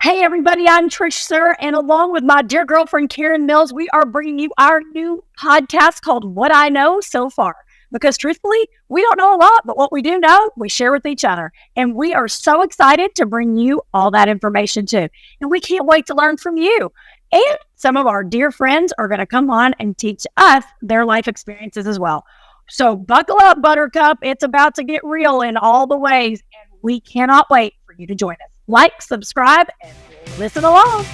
Hey, everybody, I'm Trish Suhr, and along with my dear girlfriend, Karen Mills, we are bringing you our new podcast called What I Know So Far. Because truthfully, we don't know a lot, but what we do know, we share with each other. And we are so excited to bring you all that information too. And we can't wait to learn from you. And some of our dear friends are going to come on and teach us their life experiences as well. So buckle up, Buttercup. It's about to get real in all the ways. And we cannot wait for you to join us. Like, subscribe, and listen along.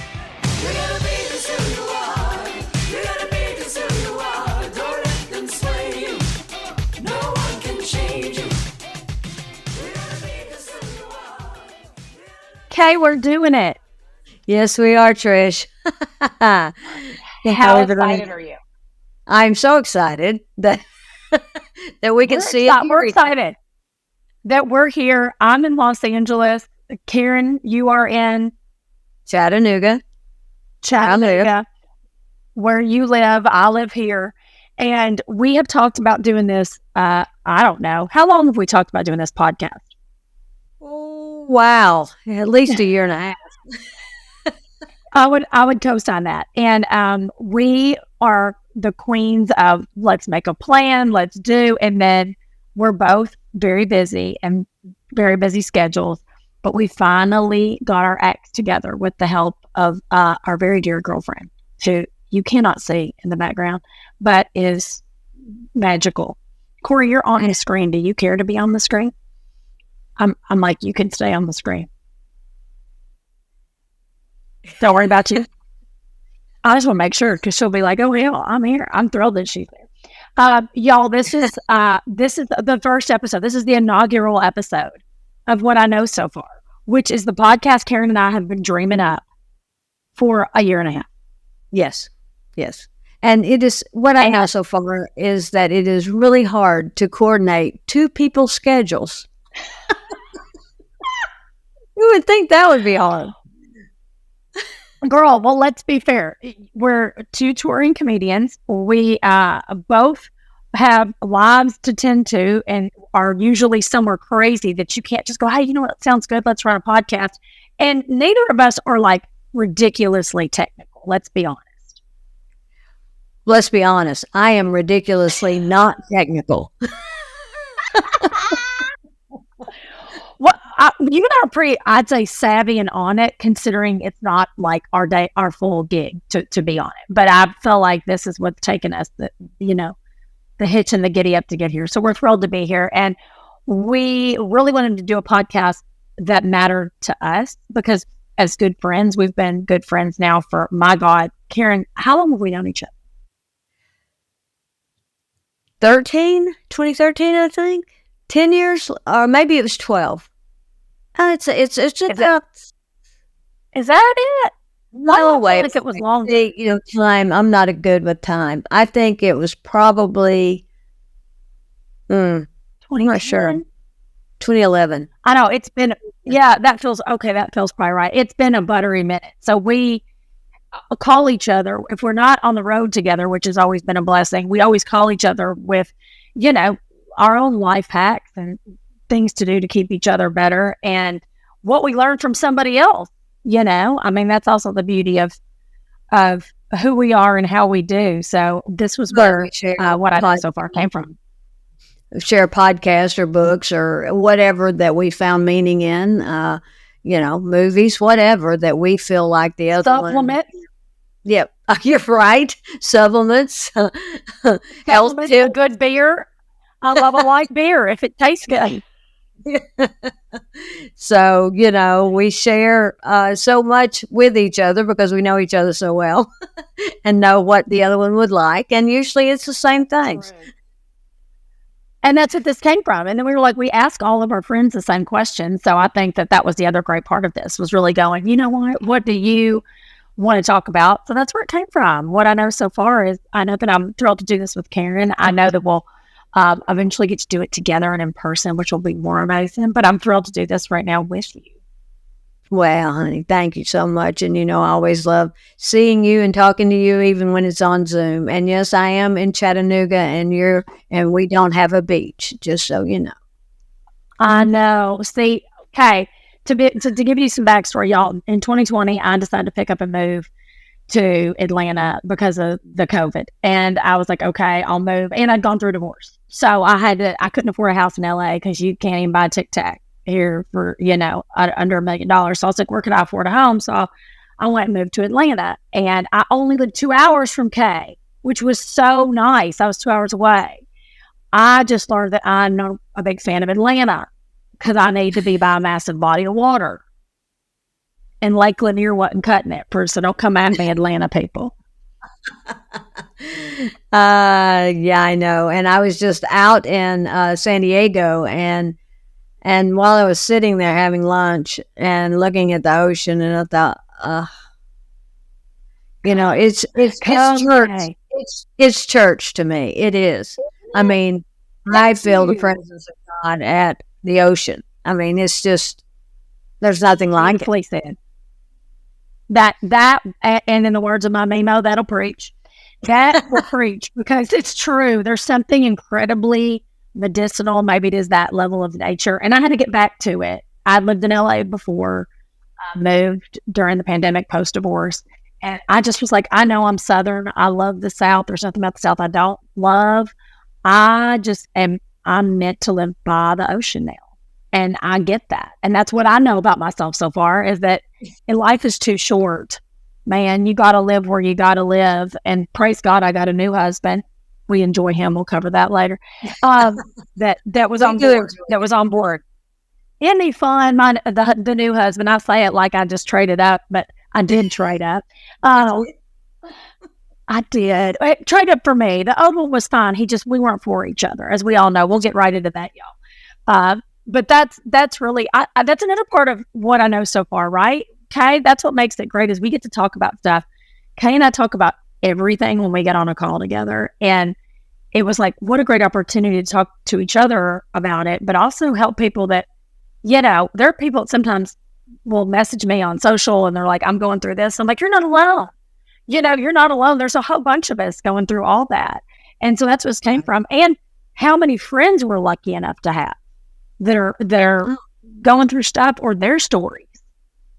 You're gonna be just who you are. You're gonna be just who you are. Don't let them sway you. No one can change you. You're gonna be just who you are. Okay, we're doing it. Yes, we are, Trish. How excited are you? I'm so excited that we can see it. We're excited that we're here. I'm in Los Angeles. Karen, you are in Chattanooga, where you live. I live here. And we have talked about doing this. I don't know. How long have we talked about doing this podcast? Oh, wow. At least a year and a half. I would co-sign that. And we are the queens of let's make a plan, let's do. And then we're both very busy and very busy schedules. But we finally got our acts together with the help of our very dear girlfriend, who you cannot see in the background, but is magical. Corey, you're on the screen. Do you care to be on the screen? I'm like, you can stay on the screen. Don't worry about you. I just want to make sure because she'll be like, oh, hell, I'm here. I'm thrilled that she's there. Y'all, this is the first episode. This is the inaugural episode of What I Know So Far, which is the podcast Karen and I have been dreaming up for a year and a half. Yes. And it is what I know so far is that it is really hard to coordinate two people's schedules. You would think that would be hard. Girl, well, let's be fair. We're two touring comedians. We both have lives to tend to and are usually somewhere crazy that you can't just go, hey, you know what sounds good? Let's run a podcast. And neither of us are like ridiculously technical. Let's be honest. I am ridiculously not technical. Well, you and I are pretty, I'd say, savvy and on it, considering it's not like our full gig to be on it. But I feel like this is what's taken us, the hitch and the giddy up to get here. So we're thrilled to be here. And we really wanted to do a podcast that mattered to us because as good friends, we've been good friends now for, my God, Karen, how long have we known each other? 2013, I think. 10 years, or maybe it was 12. Is that it? No way. I think it was long. Time. I'm not good with time. I think it was probably, I'm not sure. 2011. I know it's been, that feels probably right. It's been a buttery minute. So we call each other, if we're not on the road together, which has always been a blessing, we always call each other with, our own life hacks and things to do to keep each other better and what we learned from somebody else. That's also the beauty of who we are and how we do. So this was where What I Know So Far came from. Share podcasts or books or whatever that we found meaning in, movies, whatever that we feel like the other Supplements. Yep, you're right. Supplements. Health tip. Good beer. I love a light beer if it tastes good. So, we share so much with each other because we know each other so well and know what the other one would like. And usually it's the same things. Right. And that's what this came from. And then we were like, we ask all of our friends the same question. So I think that was the other great part of this was really going, you know what do you want to talk about? So that's where it came from. What I know so far is I know that I'm thrilled to do this with Karen. I know that we'll eventually get to do it together and in person, which will be more amazing. But I'm thrilled to do this right now with you. Well, honey, thank you so much. And, I always love seeing you and talking to you, even when it's on Zoom. And yes, I am in Chattanooga and we don't have a beach, just so you know. I know. See, okay. to give you some backstory, y'all, in 2020, I decided to pick up and move to Atlanta because of the COVID. And I was like, okay, I'll move. And I'd gone through a divorce. So I couldn't afford a house in LA because you can't even buy a Tic Tac here for, under $1 million. So I was like, where could I afford a home? So I went and moved to Atlanta, and I only lived 2 hours from Kay, which was so nice. I was 2 hours away. I just learned that I'm not a big fan of Atlanta because I need to be by a massive body of water. And Lake Lanier wasn't cutting it, so don't come at me, Atlanta people. Yeah, I know. And I was just out in San Diego, and while I was sitting there having lunch and looking at the ocean, and I thought, it's church. It's church to me. It is. I mean, I feel the presence of God at the ocean. I mean, it's just, there's nothing like it. Said. That, and in the words of my memo, that'll preach. That will preach, because it's true. There's something incredibly medicinal. Maybe it is that level of nature. And I had to get back to it. I lived in LA before. I moved during the pandemic, post-divorce. And I just was like, I know I'm Southern. I love the South. There's nothing about the South I don't love. I'm meant to live by the ocean now. And I get that. And that's what I know about myself so far, is that life is too short. Man, you got to live where you got to live. And praise God, I got a new husband. We enjoy him. We'll cover that later. That was on board. That was on board. Isn't he fun? The new husband, I say it like I just traded up, but I did trade up. I did. Trade up for me. The old one was fine. We weren't for each other, as we all know. We'll get right into that, y'all. But that's really, that's another part of what I know so far, right? Kay, that's what makes it great, is we get to talk about stuff. Kay and I talk about everything when we get on a call together. And it was like, what a great opportunity to talk to each other about it, but also help people that, there are people that sometimes will message me on social and they're like, I'm going through this. I'm like, you're not alone. You're not alone. There's a whole bunch of us going through all that. And so that's where it came from. And how many friends we're lucky enough to have that are going through stuff, or their stories.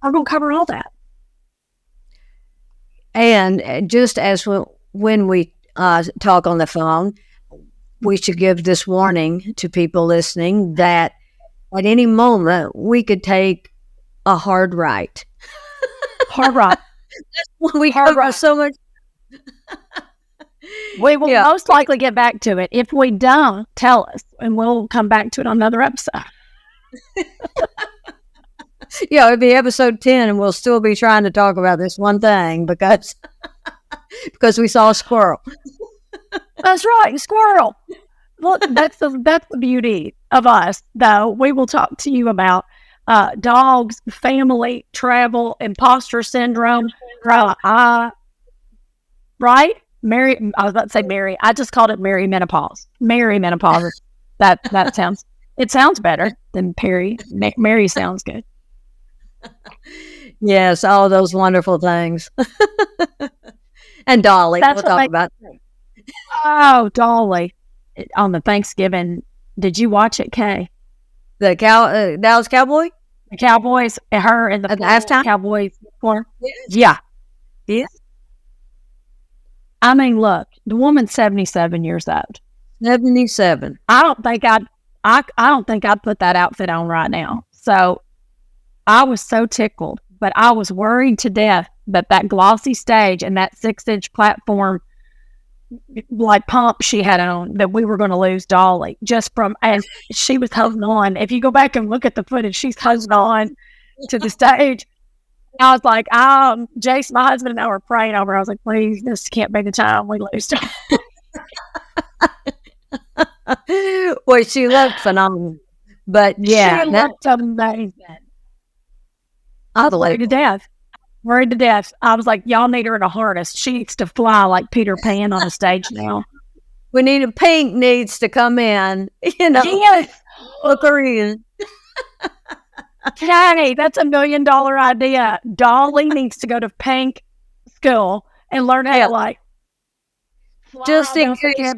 We're going to cover all that. And just as when we talk on the phone, we should give this warning to people listening that at any moment we could take a hard right. Hard right. We cover so much. We will most likely get back to it. If we don't, tell us, and we'll come back to it on another episode. It'd be episode 10, and we'll still be trying to talk about this one thing because we saw a squirrel. That's right, squirrel. Well, that's the beauty of us, though. We will talk to you about dogs, family, travel, imposter syndrome. Right? I was about to say Mary. I just called it Mary menopause. Mary menopause. That sounds better than Perry. Mary sounds good. Yes, all those wonderful things. And Dolly. We'll talk about. Oh, Dolly. On the Thanksgiving, did you watch it, Kay? The Dallas Cowboy? The Cowboys, her and the halftime Cowboys. Yeah. Yes. I mean, look, the woman's 77 years old. 77. I don't think I'd put that outfit on right now. So I was so tickled, but I was worried to death that glossy stage and that 6-inch platform like pump she had on, that we were going to lose Dolly just from, as she was holding on. If you go back and look at the footage, she's holding on to the stage. I was like, Jace, my husband and I were praying over. I was like, please, this can't be the time we lose. Well, she looked phenomenal. But yeah, she looked amazing. I was worried to death. Worried to death. I was like, y'all need her in a harness. She needs to fly like Peter Pan on a stage now. We need a Pink needs to come in. Yes. Look her in. Okay, that's $1 million idea. Dolly needs to go to Pink school and learn how to like just in case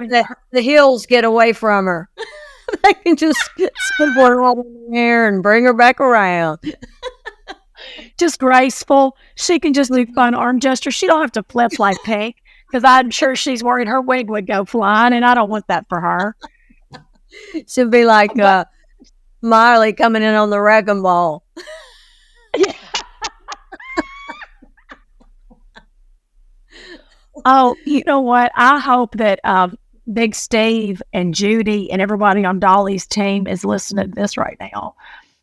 the hills get away from her. They can just spin her all in the air and bring her back around. Just graceful. She can just do fun arm gestures. She don't have to flip like Pink, because I'm sure she's worried her wig would go flying, and I don't want that for her. She'll be like Miley coming in on the wrecking ball. Yeah. Oh, you know what? I hope that Big Steve and Judy and everybody on Dolly's team is listening to this right now,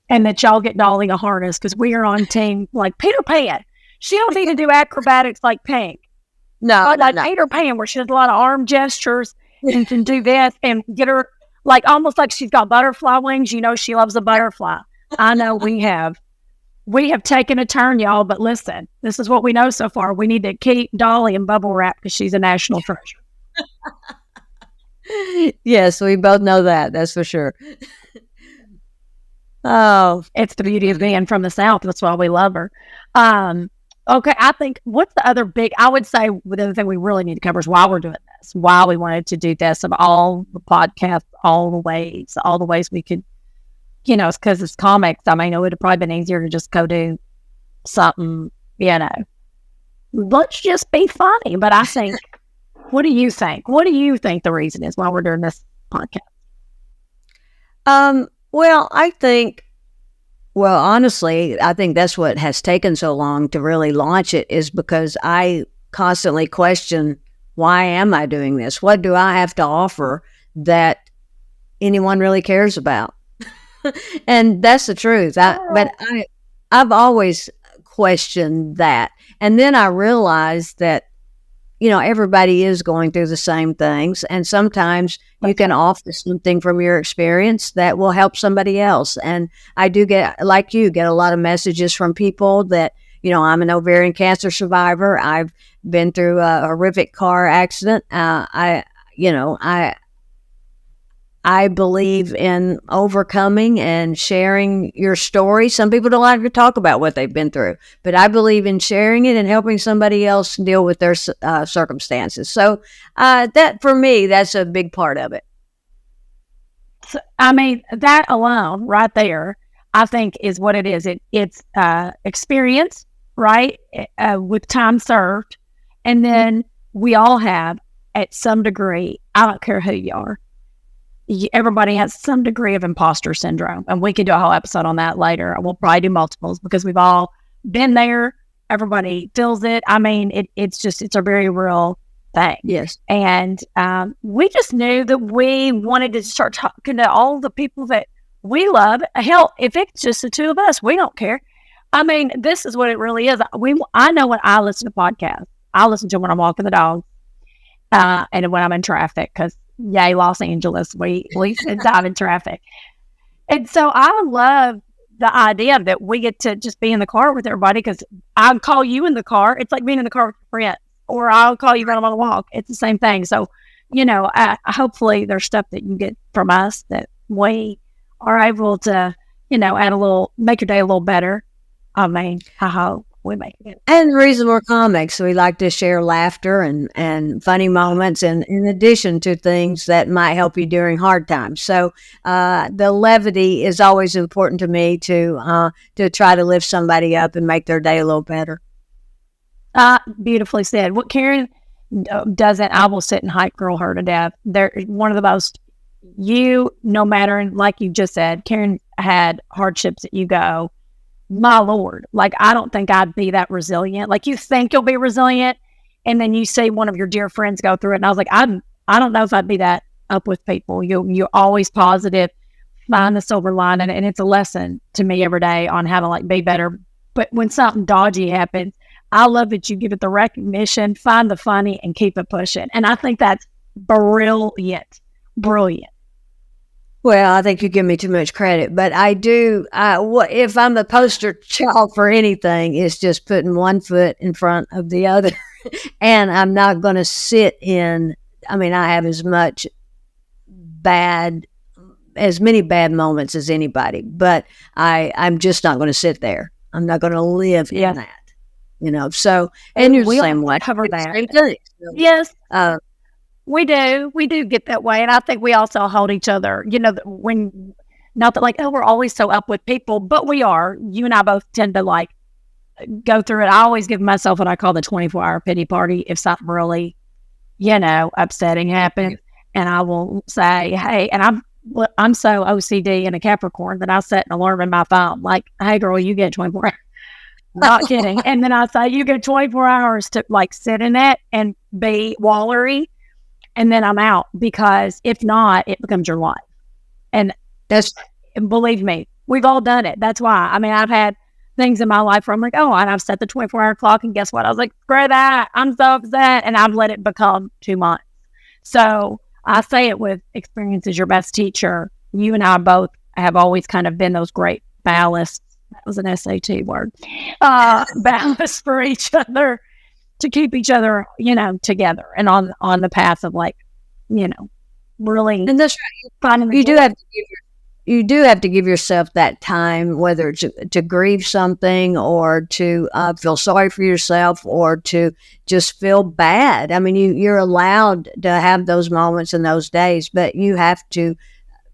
and that y'all get Dolly a harness, because we are on team like Peter Pan. She don't need to do acrobatics like Pink. No, like Peter Pan, where she does a lot of arm gestures and can do this and get her like almost like she's got butterfly wings. You know, she loves a butterfly. I know we have. We have taken a turn, y'all, but listen, this is what we know so far. We need to keep Dolly in bubble wrap because she's a national treasure. Yes, we both know that. That's for sure. Oh, it's the beauty of being from the South. That's why we love her. Okay, I think what's the other big, I would say the other thing we really need to cover is why we're doing this, why we wanted to do this of all the podcasts, all the ways we could, you know, it's because it's comics. I mean, it would have probably been easier to just go do something, you know, let's just be funny. But I think, what do you think? What do you think the reason is why we're doing this podcast? Well, honestly, I think that's what has taken so long to really launch it, is because I constantly question, why am I doing this? What do I have to offer that anyone really cares about? And that's the truth. But I've always questioned that. And then I realized that, you know, everybody is going through the same things. And sometimes you can offer something from your experience that will help somebody else. And I do get, like you, get a lot of messages from people that, you know, I'm an ovarian cancer survivor. I've been through a horrific car accident. I believe in overcoming and sharing your story. Some people don't like to talk about what they've been through, but I believe in sharing it and helping somebody else deal with their circumstances. So that, for me, that's a big part of it. So, I mean, that alone right there, I think is what it is. It's experience, right? With time served. And then we all have, at some degree, I don't care who you are, everybody has some degree of imposter syndrome, and we can do a whole episode on that later. We'll probably do multiples because we've all been there. Everybody feels it. I mean, it's a very real thing. Yes. And we just knew that we wanted to start talking to all the people that we love. Hell, if it's just the two of us, we don't care. I mean, this is what it really is. I know when I listen to podcasts, I listen to them when I'm walking the dog and when I'm in traffic, because yay, Los Angeles, we dive in traffic. And so I love the idea that we get to just be in the car with everybody, because I'll call you in the car. It's like being in the car with a friend, or I'll call you when I'm on a walk. It's the same thing. So, you know, hopefully there's stuff that you get from us that we are able to, you know, make your day a little better. I mean, I hope we make it. And the reason we're comics, we like to share laughter and funny moments, and in addition to things that might help you during hard times. So the levity is always important to me to try to lift somebody up and make their day a little better. Beautifully said. What Karen doesn't, I will sit and hype girl her to death. They're one of the most, no matter, like you just said, Karen had hardships that you go, my Lord, like, I don't think I'd be that resilient. Like, you think you'll be resilient, and then you see one of your dear friends go through it. And I was like, I don't know if I'd be that up with people. You're always positive, find the silver lining. And it's a lesson to me every day on how to, like, be better. But when something dodgy happens, I love that you give it the recognition, find the funny, and keep it pushing. And I think that's brilliant. Well, I think you give me too much credit, but I do. If I'm the poster child for anything, it's just putting one foot in front of the other. And I'm not going to sit in, I mean, I have as many bad moments as anybody, but I'm just not going to sit there. I'm not going to live in that, you know? So, and you're the same way. Cover that. Same thing. So, yes. We do get that way. And I think we also hold each other, not that like, oh, we're always so up with people, but we are. You and I both tend to like go through it. I always give myself what I call the 24-hour pity party if something really, upsetting happens. And I will say, hey, and I'm so OCD and a Capricorn that I set an alarm in my phone. Like, hey, girl, you get 24 hours. Not kidding. And then I say, you get 24 hours to like sit in it and be wallery. And then I'm out, because if not, it becomes your life. And believe me, we've all done it. That's why. I mean, I've had things in my life where I'm like, oh, and I've set the 24-hour clock, and guess what? I was like, screw that. I'm so upset. And I've let it become 2 months. So I say it with experience is your best teacher. You and I both have always kind of been those great ballasts. That was an SAT word. Ballast for each other, to keep each other, together and on the path of like, really. And that's right. You do have to give yourself that time, whether it's to grieve something or to feel sorry for yourself or to just feel bad. I mean, you're allowed to have those moments and those days, but you have to,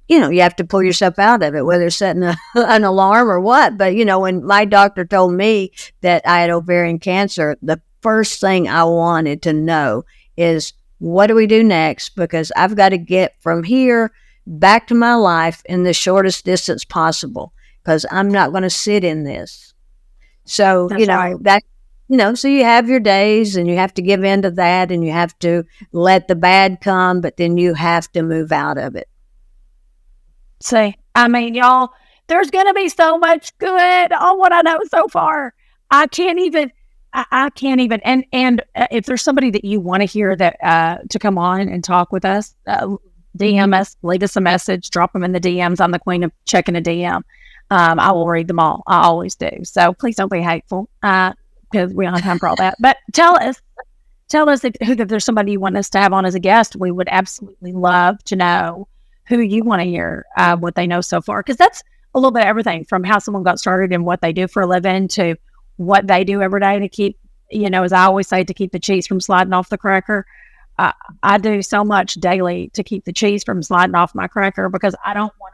you have to pull yourself out of it, whether it's setting an alarm or what. But, when my doctor told me that I had ovarian cancer, the first thing I wanted to know is, what do we do next? Because I've got to get from here back to my life in the shortest distance possible, because I'm not going to sit in this. So, right. So you have your days and you have to give in to that, and you have to let the bad come, but then you have to move out of it. See, I mean, y'all, there's going to be so much good on what I know so far. I can't even, and if there's somebody that you want to hear that, to come on and talk with us, DM us, leave us a message, drop them in the DMs. I'm the queen of checking a DM. I will read them all. I always do. So please don't be hateful, because we don't have time for all that. But tell us if there's somebody you want us to have on as a guest. We would absolutely love to know who you want to hear, what they know so far. Because that's a little bit of everything, from how someone got started and what they do for a living to what they do every day to keep, as I always say, to keep the cheese from sliding off the cracker. I do so much daily to keep the cheese from sliding off my cracker, because I don't want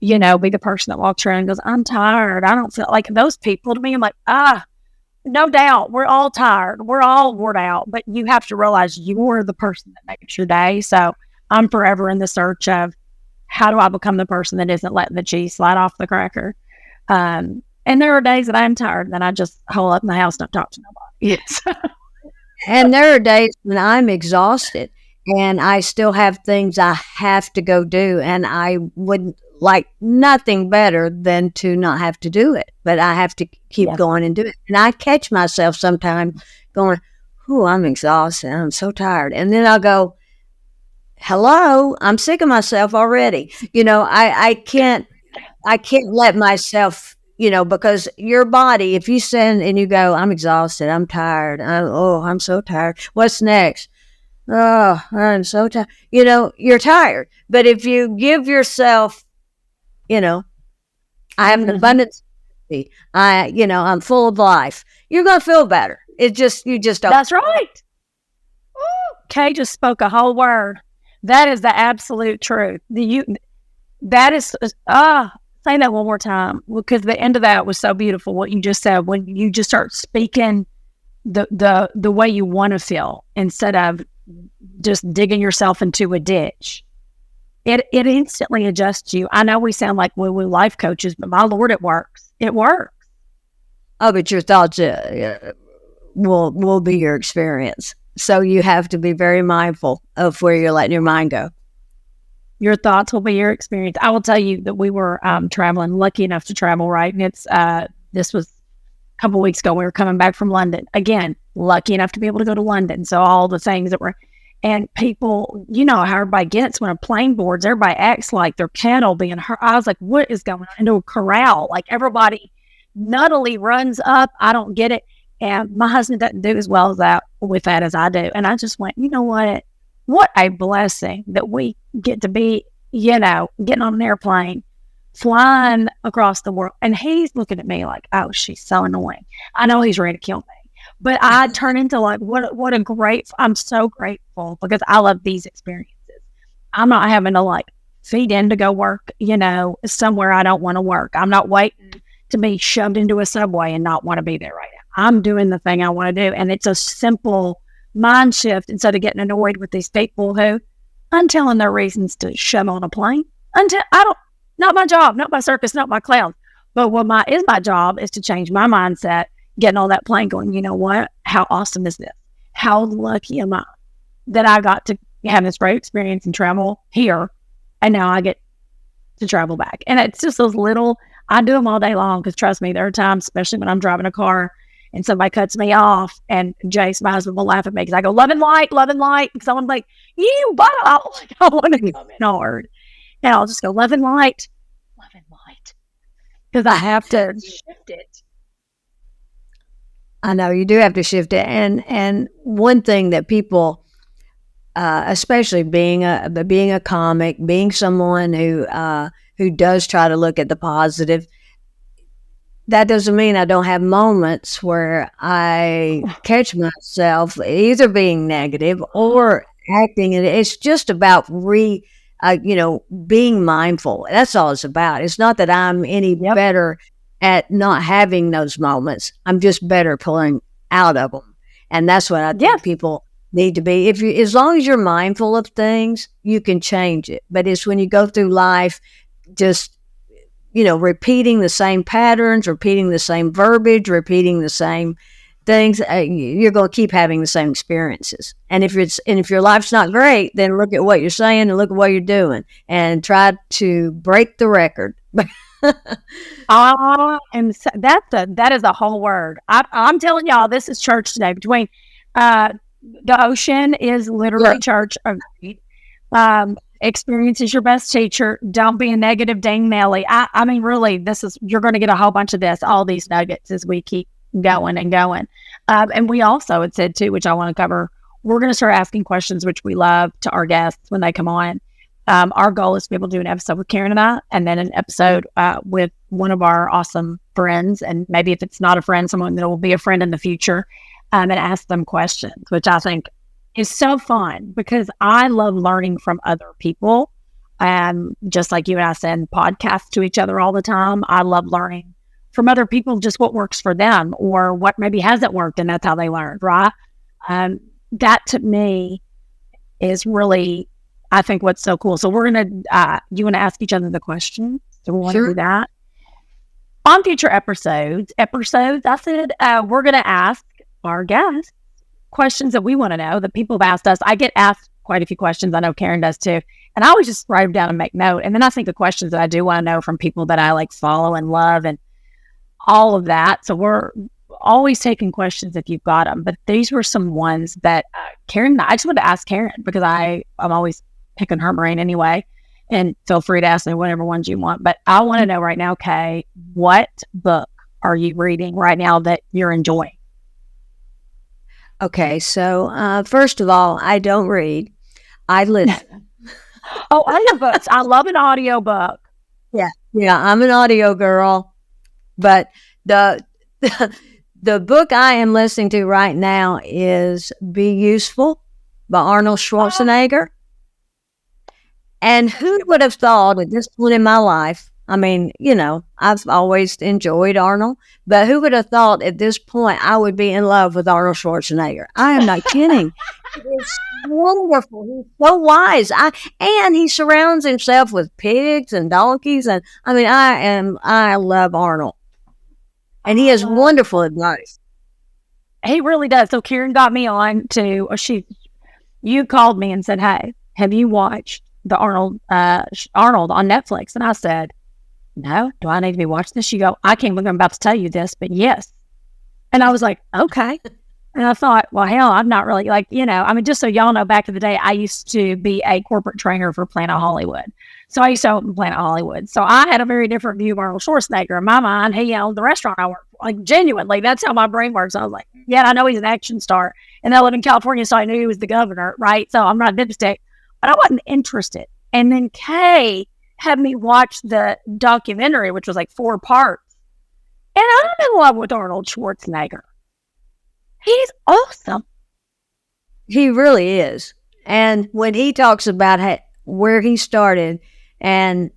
to, be the person that walks around and goes, I'm tired. I don't feel like those people. To me, I'm like, no doubt. We're all tired. We're all worn out, but you have to realize you're the person that makes your day. So I'm forever in the search of, how do I become the person that isn't letting the cheese slide off the cracker? And there are days that I'm tired, and then I just hole up in the house and don't talk to nobody. Yes. And there are days when I'm exhausted and I still have things I have to go do, and I would like nothing better than to not have to do it, but I have to keep going and do it. And I catch myself sometimes going, I'm exhausted. I'm so tired. And then I'll go, hello, I'm sick of myself already. I can't let myself, because your body, if you send and you go, I'm exhausted, I'm tired. I'm so tired. What's next? Oh, I'm so tired. You're tired. But if you give yourself, I have an abundance. I'm full of life. You're going to feel better. You just don't. That's right. Kay just spoke a whole word. That is the absolute truth. That is, say that one more time, because the end of that was so beautiful. What you just said, when you just start speaking the way you want to feel, instead of just digging yourself into a ditch, it instantly adjusts you. I know we sound like woo-woo life coaches, but my Lord, it works. It works. Oh, but your thoughts will be your experience. So you have to be very mindful of where you're letting your mind go. Your thoughts will be your experience. I will tell you that we were traveling, lucky enough to travel, right? And it's this was a couple of weeks ago. We were coming back from London. Again, lucky enough to be able to go to London. So all the things that were, and people, how everybody gets when a plane boards, everybody acts like their cattle being hurt. I was like, what is going on? Into a corral. Like everybody nuttily runs up. I don't get it. And my husband doesn't do as well as that with that as I do. And I just went, you know what? What a blessing that we get to be, getting on an airplane, flying across the world. And he's looking at me like, oh, she's so annoying. I know he's ready to kill me. But I turn into like, what a great, I'm so grateful because I love these experiences. I'm not having to like feed in to go work, somewhere I don't want to work. I'm not waiting to be shoved into a subway and not want to be there right now. I'm doing the thing I want to do. And it's a simple mind shift instead of getting annoyed with these people who, until their reasons to shove on a plane. Not my job, not my circus, not my clown. But what my job is to change my mindset, getting on that plane going, you know what? How awesome is this? How lucky am I that I got to have this great experience and travel here. And now I get to travel back. And it's just those little, I do them all day long because trust me, there are times, especially when I'm driving a car and somebody cuts me off and Jace, my husband, will laugh at me because I go, love and light. Because someone's like, you bottle. Like, I want to come in hard. And I'll just go, love and light. Because I have to shift it. I know you do have to shift it. And one thing that people, especially being a comic, being someone who does try to look at the positive, that doesn't mean I don't have moments where I catch myself either being negative or acting. And it's just about being mindful. That's all it's about. It's not that I'm any better at not having those moments. I'm just better pulling out of them. And that's what I think people need to be. As long as you're mindful of things, you can change it. But it's when you go through life, just, repeating the same patterns, repeating the same verbiage, repeating the same things, you're going to keep having the same experiences. And if your life's not great, then look at what you're saying and look at what you're doing and try to break the record. And that is a whole word. I'm telling y'all, this is church today. Between the ocean is literally church. Experience is your best teacher. Don't be a negative dang Nelly. I mean, really, you're going to get a whole bunch of all these nuggets as we keep going and going. And we also had said too, which I want to cover, we're going to start asking questions, which we love, to our guests when they come on. Our goal is to be able to do an episode with Karen and I, and then an episode with one of our awesome friends. And maybe if it's not a friend, someone that will be a friend in the future, and ask them questions, which I think is so fun because I love learning from other people. Just like you and I send podcasts to each other all the time. I love learning from other people, just what works for them or what maybe hasn't worked. And that's how they learned, right? That to me is really, I think, what's so cool. So we're going to, you want to ask each other the question? So we want to do that. On future episodes, I said, we're going to ask our guests questions that we want to know, that people have asked us. I get asked quite a few questions. I know Karen does too. And I always just write them down and make note. And then I think the questions that I do want to know from people that I like follow and love and all of that. So we're always taking questions if you've got them. But these were some ones that Karen, I just wanted to ask Karen because I'm always picking her brain anyway. And feel free to ask me whatever ones you want. But I want to know right now, Kay, what book are you reading right now that you're enjoying? Okay, so first of all, I don't read. I listen. Oh, I love books. I love an audio book. Yeah, I'm an audio girl. But the book I am listening to right now is Be Useful by Arnold Schwarzenegger. And who would have thought at this point in my life, I mean, I've always enjoyed Arnold, but who would have thought at this point I would be in love with Arnold Schwarzenegger? I am not kidding. It's wonderful. He's so wise. And he surrounds himself with pigs and donkeys. And I mean, I love Arnold. And he has wonderful advice. He really does. So Karen got me on to, you called me and said, hey, have you watched the Arnold on Netflix? And I said, no. Do I need to be watching this? You go, I can't believe I'm about to tell you this, but yes. And I was like, okay. And I thought, well, hell, I'm not really just so y'all know, back in the day, I used to be a corporate trainer for Planet Hollywood. So I used to open Planet Hollywood. So I had a very different view of Arnold Schwarzenegger. In my mind, he owned the restaurant I worked for. Like, genuinely, that's how my brain works. I was like, yeah, I know he's an action star. And I live in California, so I knew he was the governor, right? So I'm not a dipstick. But I wasn't interested. And then Kay had me watch the documentary, which was like 4 parts. And I'm in love with Arnold Schwarzenegger. He's awesome. He really is. And when he talks about where he started and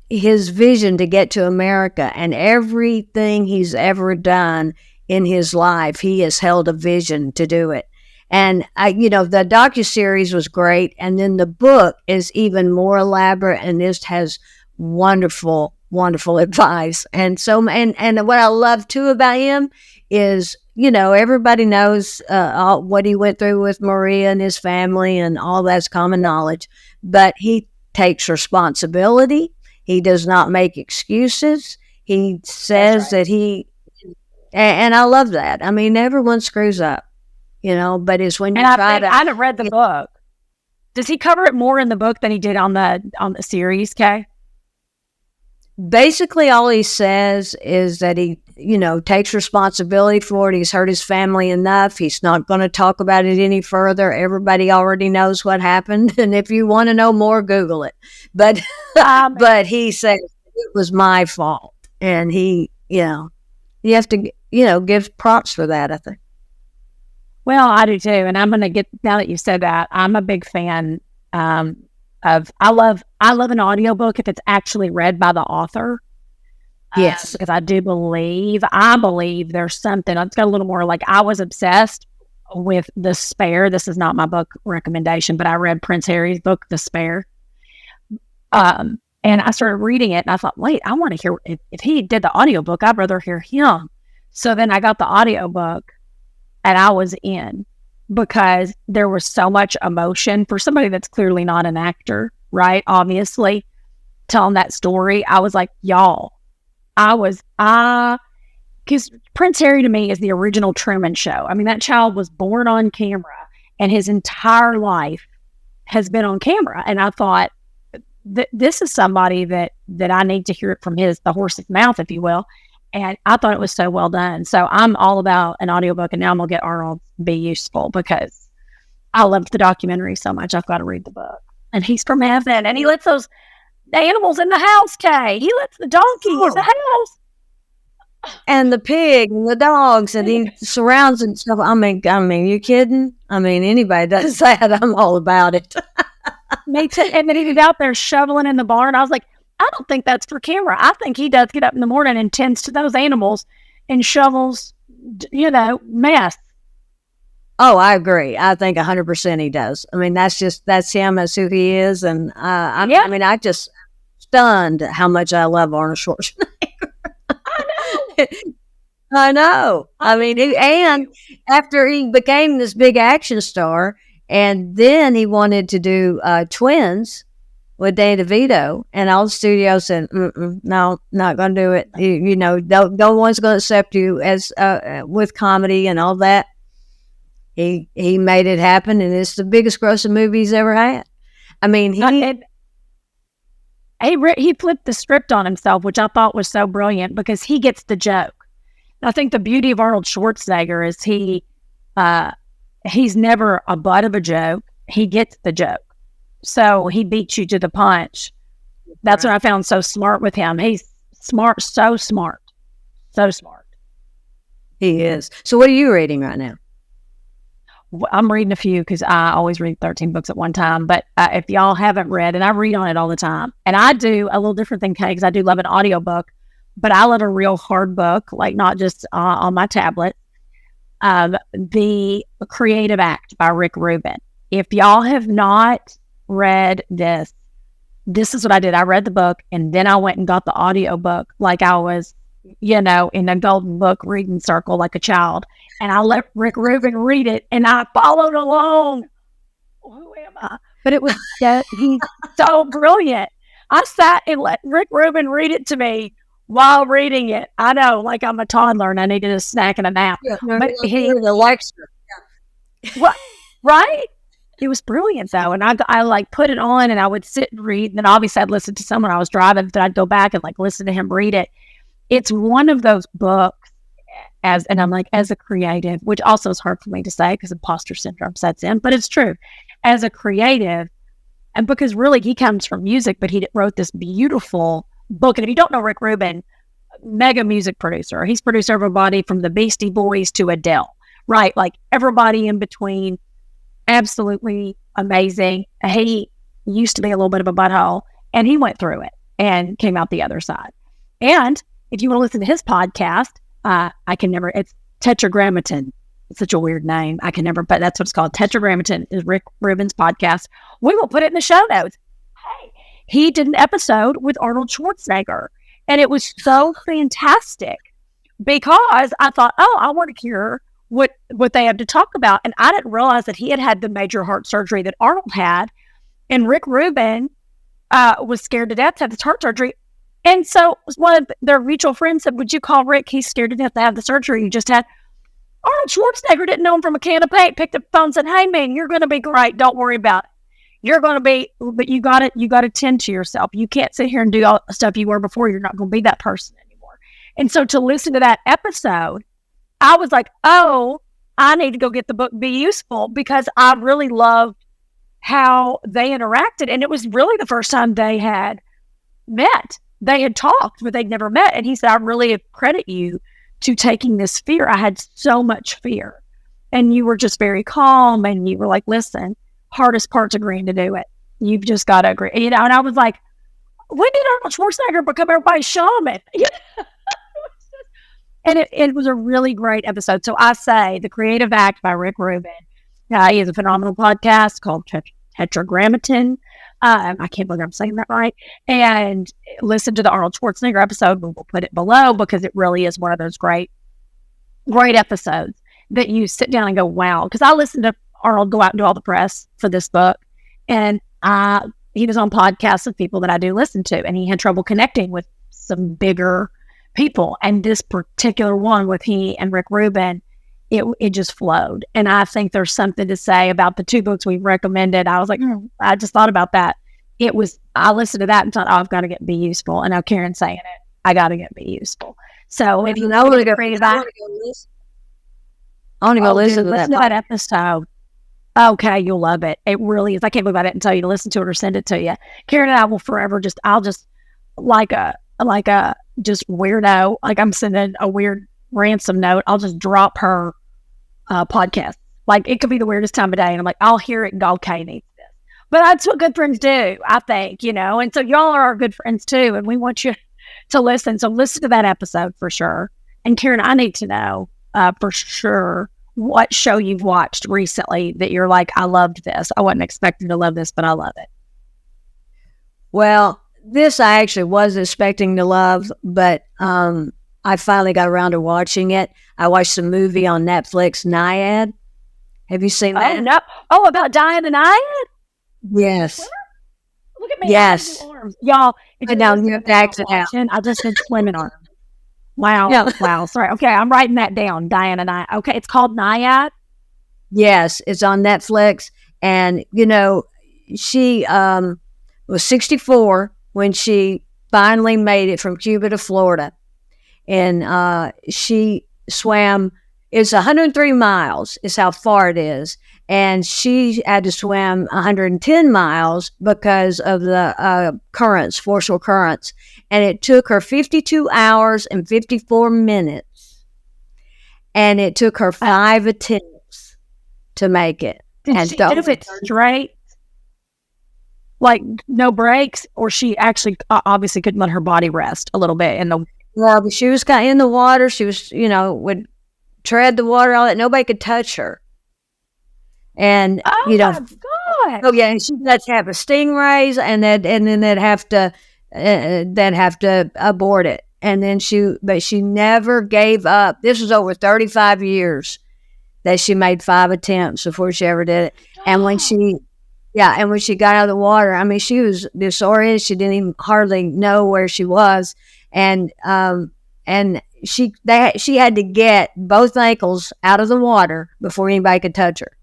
his vision to get to America and everything he's ever done in his life, he has held a vision to do it. And the docuseries was great, and then the book is even more elaborate, and this has wonderful, wonderful advice. And and what I love too about him is, everybody knows what he went through with Maria and his family, and all that's common knowledge. But he takes responsibility. He does not make excuses. He says that and I love that. I mean, everyone screws up. But it's when you try to. I haven't read the book. Does he cover it more in the book than he did on the series, Kay? Basically, all he says is that he, takes responsibility for it. He's hurt his family enough. He's not going to talk about it any further. Everybody already knows what happened, and if you want to know more, Google it. But but he says it was my fault, and he, you have to, give props for that, I think. Well, I do too. And I'm going to now that you said that, I'm a big fan I love an audiobook if it's actually read by the author. Yes. Because I believe there's something, it's got a little more, like I was obsessed with The Spare. This is not my book recommendation, but I read Prince Harry's book, The Spare. And I started reading it and I thought, wait, I want to hear, if he did the audiobook, I'd rather hear him. So then I got the audiobook. And I was in, because there was so much emotion for somebody that's clearly not an actor, right? Obviously, telling that story. I was like, y'all, because Prince Harry to me is the original Truman Show. I mean, that child was born on camera and his entire life has been on camera. And I thought, this is somebody that I need to hear it from the horse's mouth, if you will. And I thought it was so well done. So I'm all about an audiobook, and now I'm going to get Arnold to be useful because I loved the documentary so much. I've got to read the book. And he's from heaven, and he lets the animals in the house, Kay. He lets the donkey in the house. And the pig and the dogs, and he surrounds himself. I mean, you kidding? I mean, anybody does that, I'm all about it. Me too. And then he's out there shoveling in the barn. I was like, I don't think that's for camera. I think he does get up in the morning and tends to those animals and shovels, mess. Oh, I agree. I think 100% he does. I mean, that's him. That's who he is. And I just stunned how much I love Arnold Schwarzenegger. I know. I mean, and after he became this big action star, and then he wanted to do Twins with Danny DeVito, and all the studios said, no, not going to do it. No one's going to accept you as with comedy and all that. He made it happen, and it's the biggest grossing movie he's ever had. I mean, he flipped the script on himself, which I thought was so brilliant because he gets the joke. And I think the beauty of Arnold Schwarzenegger is he's never a butt of a joke. He gets the joke. So he beats you to the punch. That's what I found so smart with him. He's smart, so smart. So smart. He is. So what are you reading right now? I'm reading a few because I always read 13 books at one time. But if y'all haven't read, and I read on it all the time, and I do a little different thing, because I do love an audiobook, but I love a real hard book, like not just on my tablet. The Creative Act by Rick Rubin. If y'all have not read this is what I did. I read the book, and then I went and got the audiobook like I was, in a golden book reading circle like a child. And I let Rick Rubin read it, and I followed along. Who am I? But it was he's so brilliant. I sat and let Rick Rubin read it to me while reading it. I know, like I'm a toddler and I needed a snack and a nap. Yeah, but the likes. What? Right? It was brilliant though, and I like put it on, and I would sit and read. And then obviously I'd listen to someone I was driving, but I'd go back and like listen to him read it. It's one of those books. And I'm like, as a creative, which also is hard for me to say because imposter syndrome sets in, but it's true. As a creative, and because really he comes from music, but he wrote this beautiful book. And if you don't know Rick Rubin, mega music producer. He's produced everybody from the Beastie Boys to Adele. right? Like everybody in between, absolutely amazing. He used to be a little bit of a butthole, and he went through it and came out the other side. And if you want to listen to his podcast, it's Tetragrammaton. It's such a weird name. I can never, but that's what it's called. Tetragrammaton is Rick Rubin's podcast. We will put it in the show notes. Hey, he did an episode with Arnold Schwarzenegger, and it was so fantastic because I thought, oh, I want to hear what they have to talk about. And I didn't realize that he had had the major heart surgery that Arnold had. And Rick Rubin was scared to death to have this heart surgery. And so one of their mutual friends said, would you call Rick? He's scared to death to have the surgery you just had. Arnold Schwarzenegger didn't know him from a can of paint, picked up the phone and said, hey, man, you're going to be great. Don't worry about it. You're going to be, but you got to tend to yourself. You can't sit here and do all the stuff you were before. You're not going to be that person anymore. And so to listen to that episode, I was like, oh, I need to go get the book Be Useful, because I really loved how they interacted. And it was really the first time they had met. They had talked, but they'd never met. And he said, I really credit you to taking this fear. I had so much fear. And you were just very calm. And you were like, listen, hardest part's agreeing to do it. You've just got to agree. And I was like, when did Arnold Schwarzenegger become everybody's shaman? And it was a really great episode. So I say The Creative Act by Rick Rubin. He has a phenomenal podcast called Tetragrammaton. I can't believe I'm saying that right. And listen to the Arnold Schwarzenegger episode. We'll put it below because it really is one of those great episodes that you sit down and go, wow. Because I listened to Arnold go out and do all the press for this book. And he was on podcasts with people that I do listen to. And he had trouble connecting with some bigger people. And this particular one with he and Rick Rubin, it just flowed. And I think there's something to say about the two books we've recommended. I was like, I just thought about that. I listened to that and thought, oh, I've got to get Be Useful. And now Karen's saying it. I got to get Be Useful. So if you know what to create that, I want to go listen to that episode. Okay, you'll love it. It really is. I can't believe I didn't tell you to listen to it or send it to you. Karen and I will forever I'll just like a just weirdo. Like I'm sending a weird ransom note. I'll just drop her podcast. Like it could be the weirdest time of day. And I'm like, I'll hear it and go, okay, needs this. But that's what good friends do, I think, And so y'all are our good friends too. And we want you to listen. So listen to that episode for sure. And Karen, I need to know for sure what show you've watched recently that you're like, I loved this. I wasn't expecting to love this, but I love it. Well, this I actually was expecting to love, but I finally got around to watching it. I watched the movie on Netflix, Naiad. Have you seen that? No. Oh, about dying a Naiad? Yes. Look at me. Yes. Y'all. Now you have to act it out. I just said swimming arms. Wow. Yeah. Wow. Sorry. Okay. I'm writing that down. Diana Naiad. Okay. It's called Naiad. Yes. It's on Netflix. And, she was 64 when she finally made it from Cuba to Florida. And she swam, it's 103 miles is how far it is. And she had to swim 110 miles because of the forceful currents. And it took her 52 hours and 54 minutes. And it took her 5 attempts to make it. Did she do it straight? Like no breaks? Or she actually obviously couldn't let her body rest a little bit in the... Well, but she was kind of in the water. She was, would tread the water, all that. Nobody could touch her. And, my God. Oh, yeah. And she'd have to have a stingrays, and then they'd have to abort it. And then but she never gave up. This was over 35 years that she made 5 attempts before she ever did it. And when she got out of the water, I mean, she was disoriented. She didn't even hardly know where she was. And she had to get both ankles out of the water before anybody could touch her.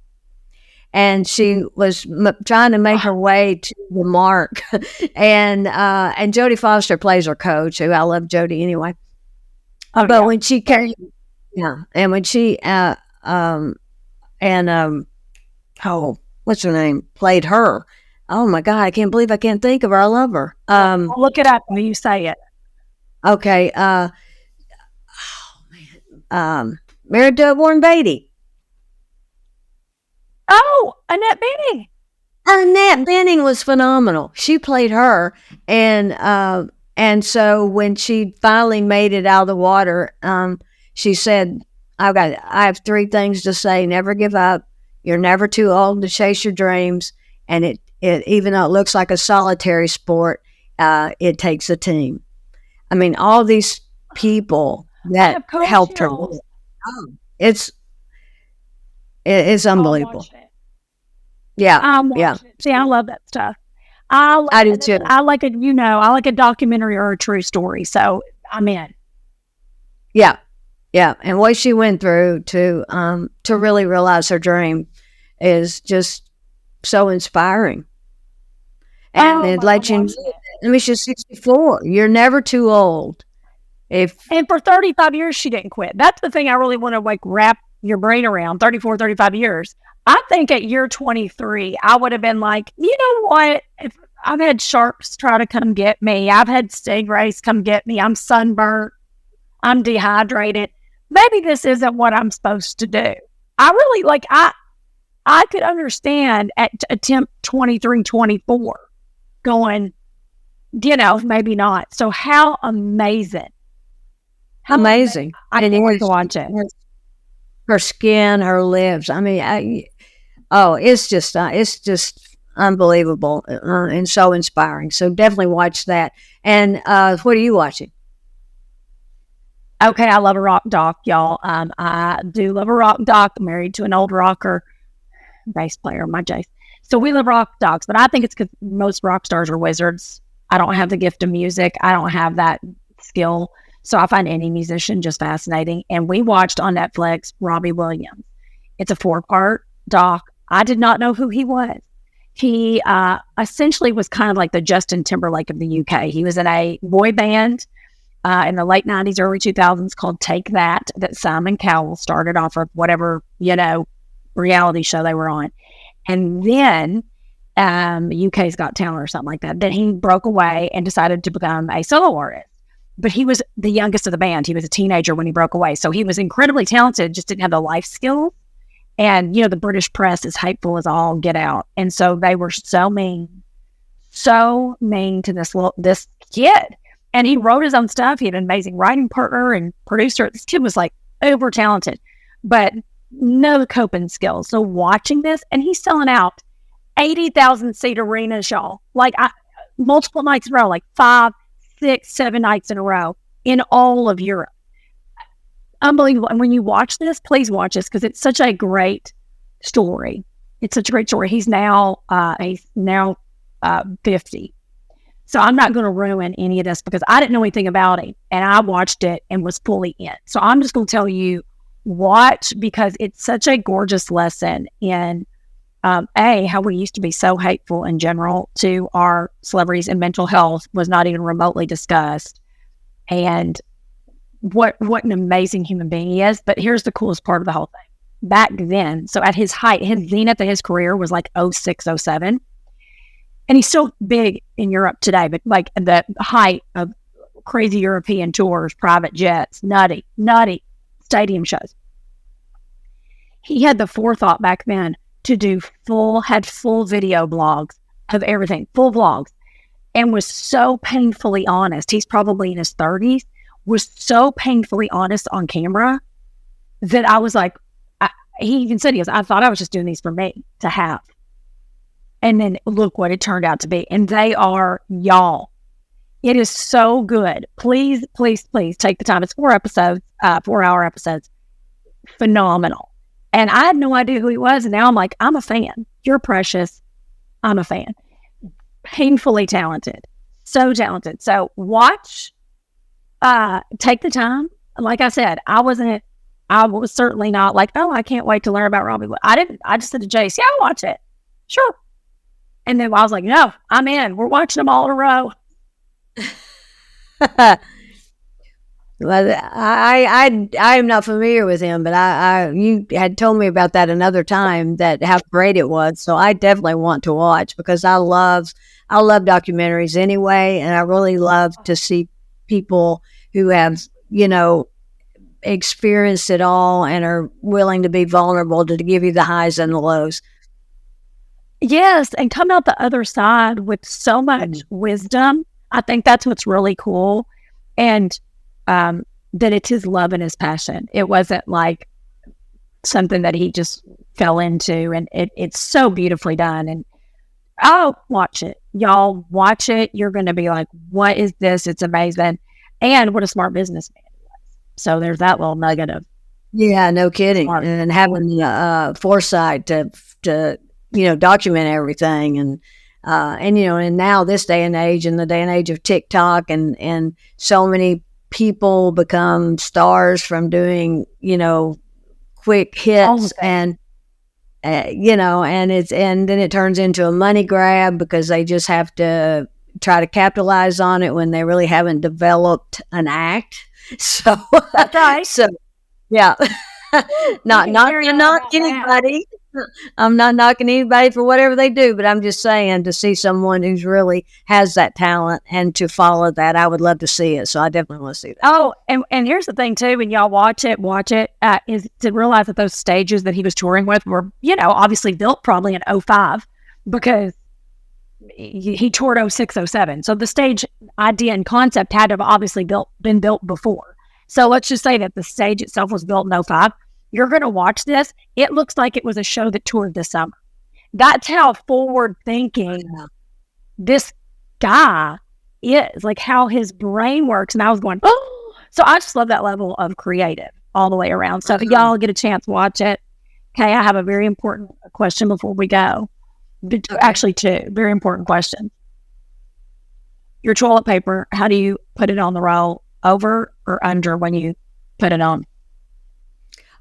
And she was trying to make her way to the mark. And Jodie Foster plays her coach, who I love Jodie anyway. Oh, but when she came, and when she, what's her name? Played her. Oh my God, I can't believe I can't think of her. I love her. I'll look it up when you say it. Okay. Married to Warren Beatty. Oh, Annette Bening. Annette Bening was phenomenal. She played her, and so when she finally made it out of the water, she said, I have three things to say. Never give up. You're never too old to chase your dreams, and it even though it looks like a solitary sport, it takes a team. I mean, all these people that helped her. Oh, it's it's unbelievable. Yeah, yeah. See, I love that stuff. I do too. I like a, I like a documentary or a true story. So I'm in. Yeah, yeah. And what she went through to really realize her dream is just so inspiring. And it lets you know, I mean, she's 64. You're never too old. And for 35 years, she didn't quit. That's the thing I really want to like wrap your brain around. 34, 35 years. I think at year 23, I would have been like, you know what? If I've had sharks try to come get me, I've had stingrays come get me, I'm sunburnt, I'm dehydrated. Maybe this isn't what I'm supposed to do. I really like, I could understand at attempt 23, 24 going, maybe not. So how amazing. Amazing. I can't wait to watch it. Her skin, her lips. I mean, it's just unbelievable and so inspiring. So definitely watch that. And what are you watching? Okay, I love a rock doc, y'all. I do love a rock doc. I'm married to an old rocker, bass player, my Jace. So we love rock docs, but I think it's because most rock stars are wizards. I don't have the gift of music. I don't have that skill. So I find any musician just fascinating. And we watched on Netflix Robbie Williams. It's a 4-part doc. I did not know who he was. He essentially was kind of like the Justin Timberlake of the UK. He was in a boy band in the late 90s, early 2000s called Take That Simon Cowell started off of whatever, reality show they were on. And then UK's Got Talent or something like that. Then he broke away and decided to become a solo artist. But he was the youngest of the band. He was a teenager when he broke away. So he was incredibly talented, just didn't have the life skills. And, the British press is hateful as all get out. And so they were so mean to this kid. And he wrote his own stuff. He had an amazing writing partner and producer. This kid was like uber talented, but no coping skills. So watching this, and he's selling out 80,000 seat arenas, y'all. Like multiple nights in a row, like 5, 6, 7 nights in a row in all of Europe. Unbelievable. And when you watch this, please watch this because it's such a great story. It's such a great story. He's now 50. So I'm not going to ruin any of this because I didn't know anything about him and I watched it and was fully in. So I'm just going to tell you, watch because it's such a gorgeous lesson in how we used to be so hateful in general to our celebrities, and mental health was not even remotely discussed. And what an amazing human being he is. But here's the coolest part of the whole thing. Back then, so at his height, his zenith of his career was like 06, 07. And he's still big in Europe today, but like the height of crazy European tours, private jets, nutty stadium shows. He had the forethought back then to do full video blogs of everything, full vlogs, and was so painfully honest. He's probably in his 30s, was so painfully honest on camera that I was like, he even said, I thought I was just doing these for me to have. And then look what it turned out to be. And they are, y'all, it is so good. Please, please, please take the time. It's 4 episodes, 4-hour episodes. Phenomenal. And I had no idea who he was. And now I'm like, I'm a fan. You're precious. I'm a fan. Painfully talented. So talented. So watch, take the time. Like I said, I was certainly not like, oh, I can't wait to learn about Robbie. I just said to Jace, yeah, I'll watch it. Sure. And then I was like, no, I'm in. We're watching them all in a row. Well, I'm not familiar with him, but you had told me about that another time, that how great it was. So I definitely want to watch because I love documentaries anyway, and I really love to see people who have experienced it all and are willing to be vulnerable to give you the highs and the lows. Yes, and come out the other side with so much wisdom. I think that's what's really cool. And that it's his love and his passion. It wasn't like something that he just fell into. And it's so beautifully done. And I'll watch it. Y'all watch it. You're going to be like, what is this? It's amazing. And what a smart businessman he was. So there's that little nugget of. Yeah, no kidding. Smart. And having foresight to document everything, and and now this day and age, in the day and age of TikTok, and so many people become stars from doing quick hits, and and then it turns into a money grab because they just have to try to capitalize on it when they really haven't developed an act. So That's right. so yeah. not anybody. I'm not knocking anybody for whatever they do, but I'm just saying, to see someone who's really has that talent and to follow that, I would love to see it. So I definitely want to see that. Oh, and here's the thing too, when y'all watch it, is to realize that those stages that he was touring with were, obviously built probably in 05 because he toured 06, 07. So the stage idea and concept had to have obviously been built before. So let's just say that the stage itself was built in 05. You're going to watch this. It looks like it was a show that toured this summer. That's how forward thinking this guy is, like how his brain works. And I was going, oh, so I just love that level of creative all the way around. So if y'all get a chance, watch it. Okay, I have a very important question before we go. Actually, two very important questions. Your toilet paper, how do you put it on the roll? Over or under when you put it on?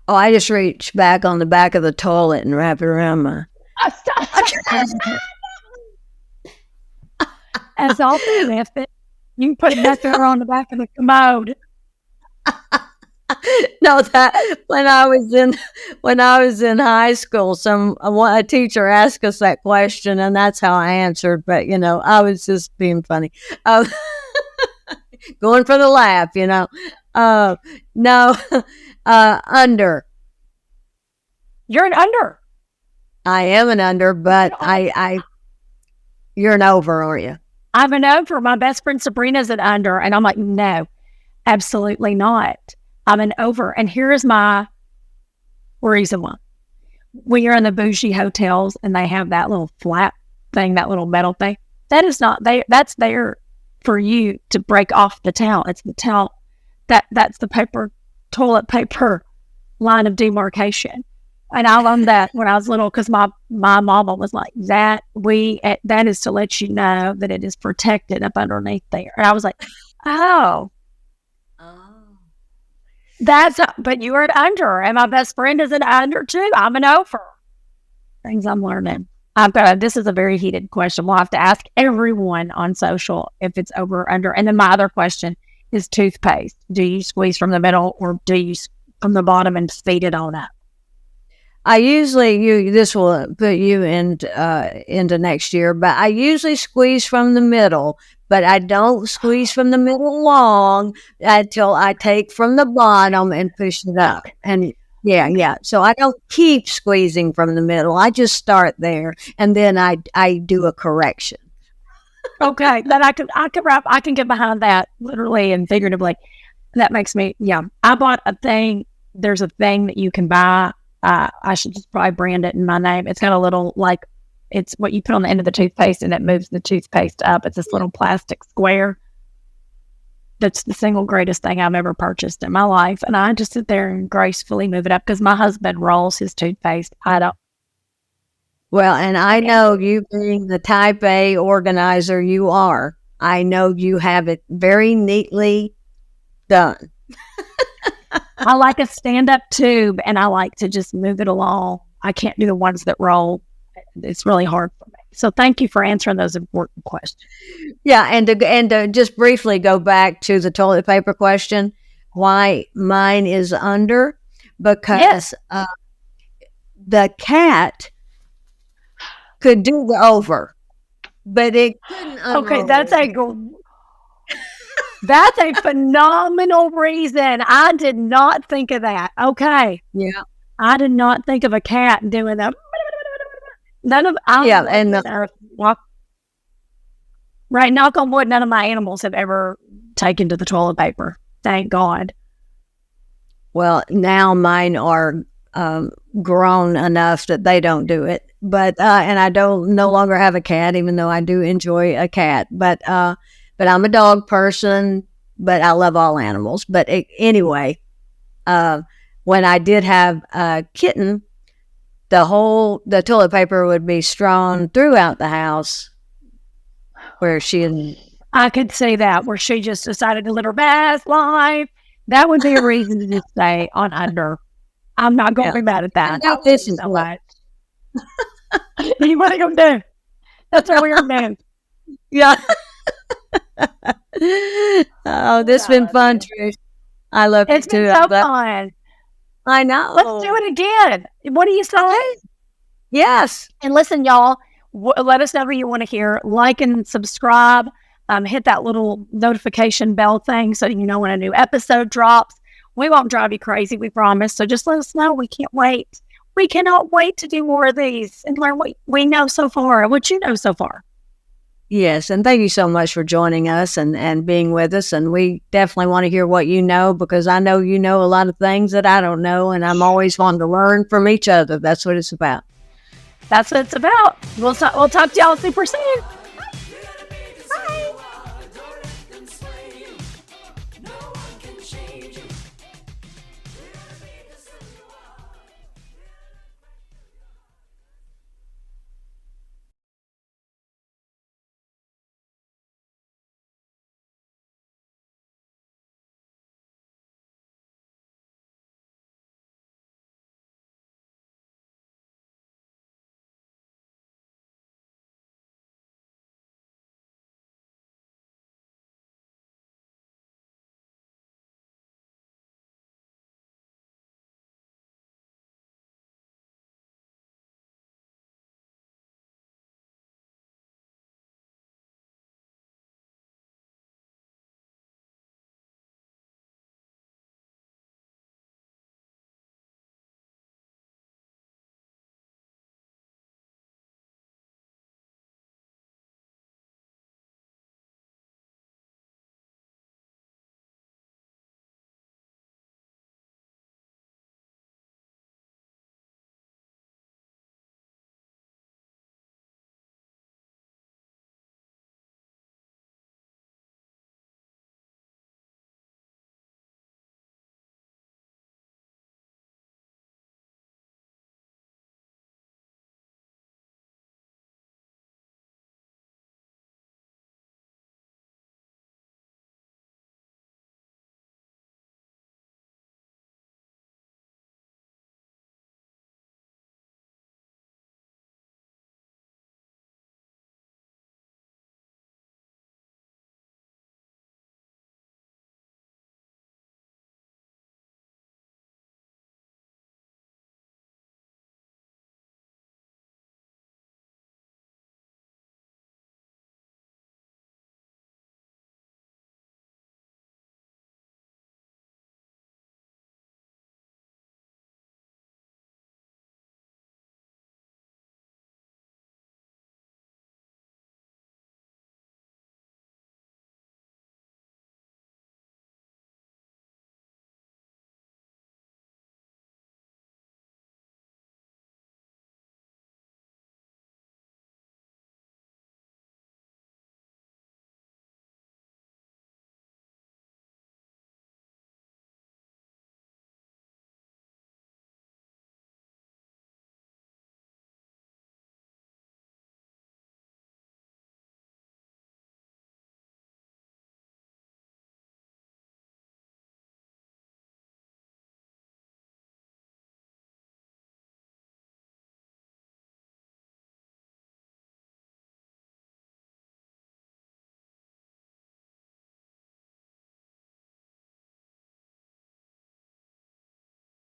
Oh, I just reach back on the back of the toilet and wrap it around my. As often as it, you can put it back there on the back of the commode. No, that when I was in high school, a teacher asked us that question, and that's how I answered. But I was just being funny. Going for the laugh, no, under. You're an under. I am an under, but you're an over, aren't you? I'm an over. My best friend Sabrina's an under, and I'm like, no, absolutely not. I'm an over, and here's my reason why. When you're in the bougie hotels and they have that little flat thing, that little metal thing, that is not there. That's there for you to break off the towel. It's the towel that's the toilet paper line of demarcation. And I learned that when I was little because my mama was like, that is to let you know that it is protected up underneath there. And I was like, oh, but you are an under, and my best friend is an under too. I'm an over. Things I'm learning. This is a very heated question. We'll have to ask everyone on social if it's over or under. And then my other question is toothpaste. Do you squeeze from the middle or do you from the bottom and feed it on up? I usually this will put you into next year, but I usually squeeze from the middle, but I don't squeeze from the middle long until I take from the bottom and push it up. And yeah. So I don't keep squeezing from the middle. I just start there, and then I do a correction. Okay, then I can get behind that literally and figuratively. That makes me, I bought a thing. There's a thing that you can buy. I should just probably brand it in my name. It's got a little, it's what you put on the end of the toothpaste and it moves the toothpaste up. It's this little plastic square. That's the single greatest thing I've ever purchased in my life. And I just sit there and gracefully move it up because my husband rolls his toothpaste. I don't. Well, and I know you being the type A organizer you are, I know you have it very neatly done. I like a stand-up tube, and I like to just move it along. I can't do the ones that roll. It's really hard for me. So thank you for answering those important questions. Yeah, and to just briefly go back to the toilet paper question, why mine is under, because the cat could do the over, but it couldn't. Okay, that's a phenomenal reason. I did not think of that. Okay. Yeah. I did not think of a cat doing that. None of right, knock on wood, none of my animals have ever taken to the toilet paper. Thank God. Well, now mine are grown enough that they don't do it. But and I don't no longer have a cat, even though I do enjoy a cat. But I'm a dog person. But I love all animals. But anyway, when I did have a kitten, the toilet paper would be strewn throughout the house, where I could say that, where she just decided to live her best life. That would be a reason to just stay on under. I'm not going to be mad at that. No, this is what. You want to go do? That's how we are, man. Yeah. Oh, this has been fun, Trish. I love it too. It's been so fun. I know. Let's do it again. What do you say? Yes. And listen, y'all, let us know who you want to hear. Like and subscribe. Hit that little notification bell thing so you know when a new episode drops. We won't drive you crazy, we promise. So just let us know. We can't wait. We cannot wait to do more of these and learn what we know so far and what you know so far. Yes, and thank you so much for joining us and being with us. And we definitely want to hear what you know, because I know you know a lot of things that I don't know, and I'm always wanting to learn from each other. That's what it's about. That's what it's about. We'll talk to y'all super soon.